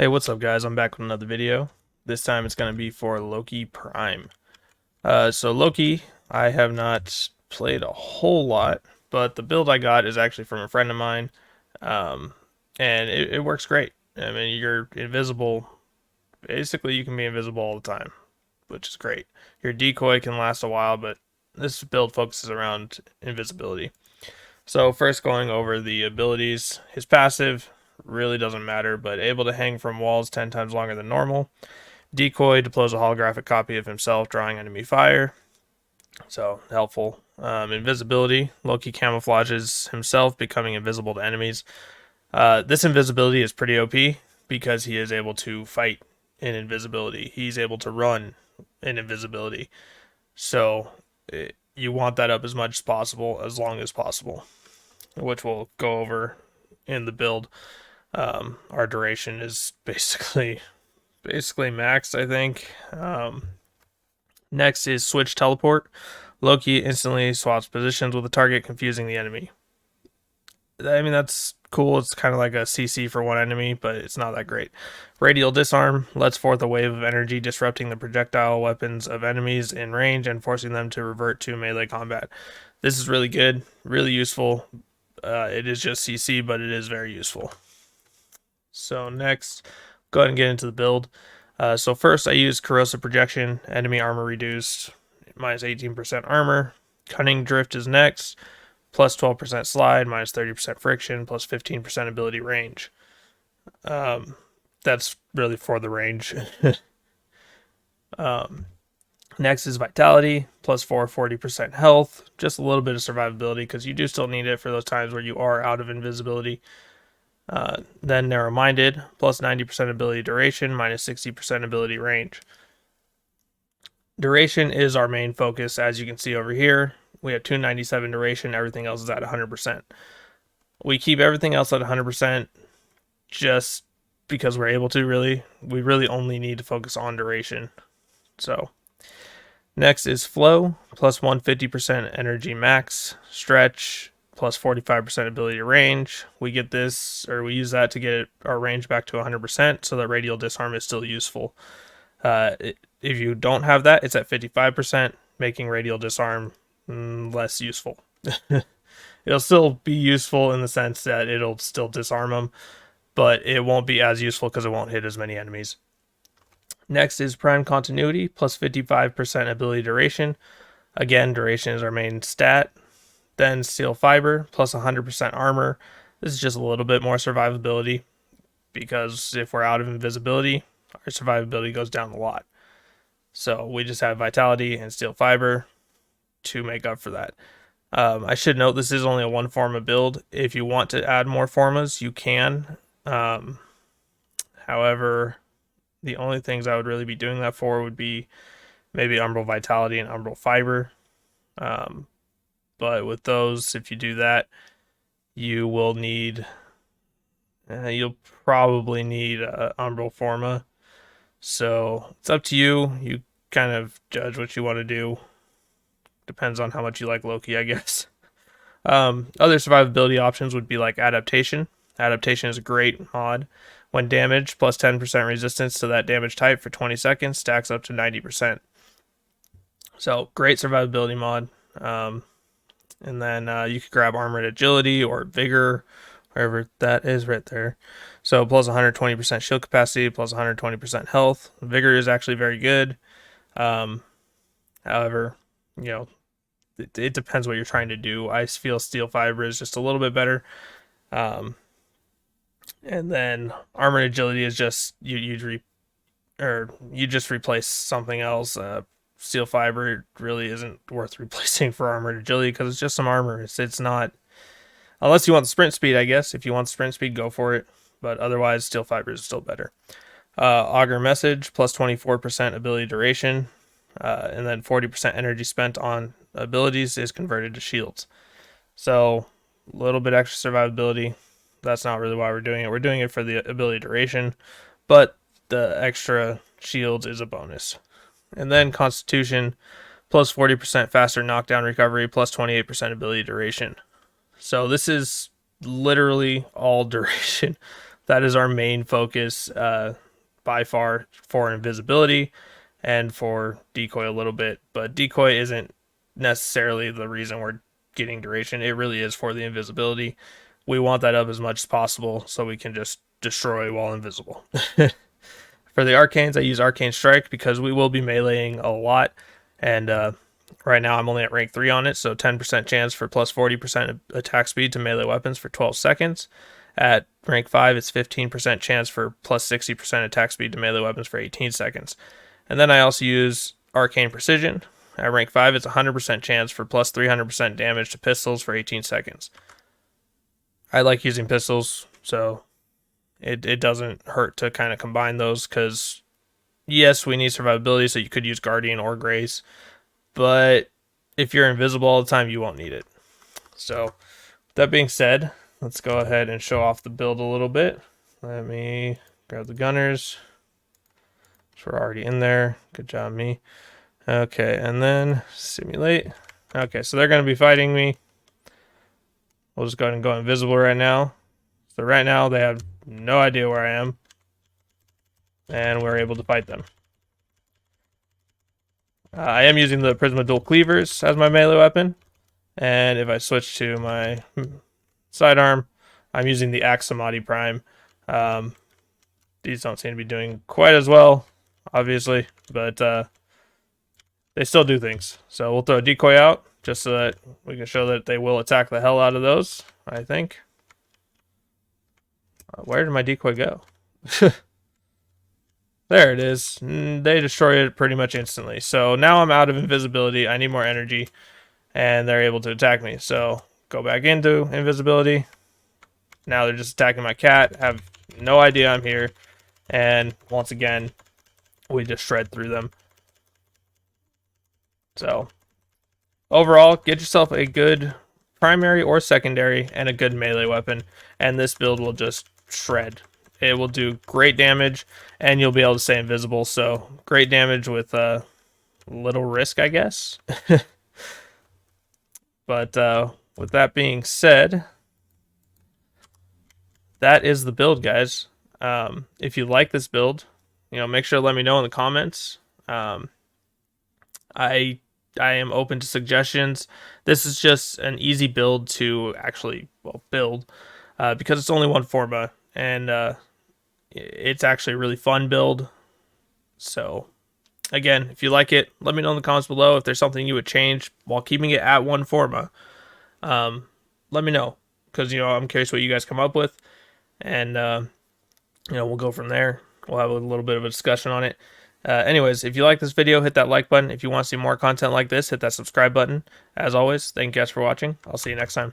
Hey, what's up guys? I'm back with another video. This time it's going to be for Loki Prime. So Loki, I have not played a whole lot, but the build I got is actually from a friend of mine, um, and it works great. I mean, you're invisible. Basically, you can be invisible all the time, which is great. Your decoy can last a while, but this build focuses around invisibility. So first going over the abilities, his passive really doesn't matter, but able to hang from walls 10 times longer than normal. Decoy deploys a holographic copy of himself, drawing enemy fire. So helpful. Invisibility. Loki camouflages himself, becoming invisible to enemies. This invisibility is pretty OP because he is able to fight in invisibility. He's able to run in invisibility. So you want that up as much as possible, as long as possible, which we'll go over in the build. Our duration is basically maxed, I think. Next is switch teleport. Loki instantly swaps positions with the target, confusing the enemy. I mean, that's cool. It's kind of like a CC for one enemy, but it's not that great. Radial disarm lets forth a wave of energy, disrupting the projectile weapons of enemies in range and forcing them to revert to melee combat. This is really good, really useful. It is just CC, but it is very useful. So next, go ahead and get into the build. So first I use corrosive projection, enemy armor reduced, minus 18% armor. Cunning drift is next, plus 12% slide, minus 30% friction, plus 15% ability range. That's really for the range. Next is vitality, plus 40% health, just a little bit of survivability because you do still need it for those times where you are out of invisibility. Then narrow-minded, plus 90% ability duration, minus 60% ability range. Duration is our main focus, as you can see over here. We have 297 duration, everything else is at 100%. We keep everything else at 100% just because we're able to, really. We really only need to focus on duration. So, next is flow, plus 150% energy max, stretch, plus 45% ability range. We get this, or we use that to get our range back to 100% so that radial disarm is still useful. If you don't have that, it's at 55%, making radial disarm less useful. It'll still be useful in the sense that it'll still disarm them, but it won't be as useful because it won't hit as many enemies. Next is prime continuity, plus 55% ability duration. Again, duration is our main stat. Then steel fiber, plus 100% armor. This is just a little bit more survivability, because if we're out of invisibility, our survivability goes down a lot. So we just have vitality and steel fiber to make up for that. I should note this is only a one forma build. If you want to add more formas, you can. However, the only things I would really be doing that for would be maybe umbral vitality and umbral fiber. But with those, if you do that, you will need, you'll probably need umbral forma. So it's up to you. You kind of judge what you want to do. Depends on how much you like Loki, I guess. Other survivability options would be like adaptation. Adaptation is a great mod. When damaged, plus 10% resistance to that damage type for 20 seconds, stacks up to 90%. So great survivability mod. And then you could grab armored agility or vigor, wherever that is right there. So plus 120% shield capacity, plus 120% health. Vigor is actually very good. However, you know, it depends what you're trying to do. I feel steel fiber is just a little bit better. And then armored agility is just you just replace something else. Steel fiber really isn't worth replacing for armored agility because it's just some armor. It's not, unless you want the sprint speed, I guess. If you want sprint speed, go for it. But otherwise, steel fiber is still better. Augur message, plus 24% ability duration, and then 40% energy spent on abilities is converted to shields. So a little bit extra survivability. That's not really why we're doing it. We're doing it for the ability duration, but the extra shields is a bonus. And then Constitution, plus 40% faster knockdown recovery, plus 28% ability duration. So this is literally all duration. that is our main focus by far for invisibility and for decoy a little bit. But decoy isn't necessarily the reason we're getting duration. It really is for the invisibility. We want that up as much as possible so we can just destroy while invisible. For the arcanes, I use Arcane Strike because we will be meleeing a lot, and right now I'm only at rank 3 on it, so 10% chance for plus 40% attack speed to melee weapons for 12 seconds. At rank 5, it's 15% chance for plus 60% attack speed to melee weapons for 18 seconds. And then I also use Arcane Precision. At rank 5, it's 100% chance for plus 300% damage to pistols for 18 seconds. I like using pistols, so it doesn't hurt to kind of combine those, because yes, we need survivability, so you could use Guardian or Grace, but if you're invisible all the time, you won't need it. So that being said, let's go ahead and show off the build a little bit. Let me grab the gunners. So we're already in there. Good job, me. Okay, and then simulate. Okay, so they're going to be fighting me. We'll just go ahead and go invisible right now. So right now they have no idea where I am, and we're able to fight them. I am using the Prisma Dual Cleavers as my melee weapon, and if I switch to my sidearm, I'm using the Axamati Prime. These don't seem to be doing quite as well, obviously, but they still do things. So we'll throw a decoy out just so that we can show that they will attack the hell out of those, I think. Where did my decoy go? There it is. They destroy it pretty much instantly. So now I'm out of invisibility. I need more energy, and they're able to attack me. So go back into invisibility. Now they're just attacking my cat. Have no idea I'm here. And once again, we just shred through them. So overall, get yourself a good primary or secondary and a good melee weapon, and this build will just shred. It will do great damage, and you'll be able to stay invisible. So great damage with little risk, I guess. But with that being said, that is the build, guys. If you like this build, make sure to let me know in the comments. I am open to suggestions. This is just an easy build to actually build because it's only one forma, and it's actually a really fun build. So again, if you like it, let me know in the comments below. If there's something you would change while keeping it at one forma, let me know, because I'm curious what you guys come up with, and we'll go from there. We'll have a little bit of a discussion on it. Anyways, if you like this video, hit that like button. If you want to see more content like this, hit that subscribe button. As always, thank you guys for watching. I'll see you next time.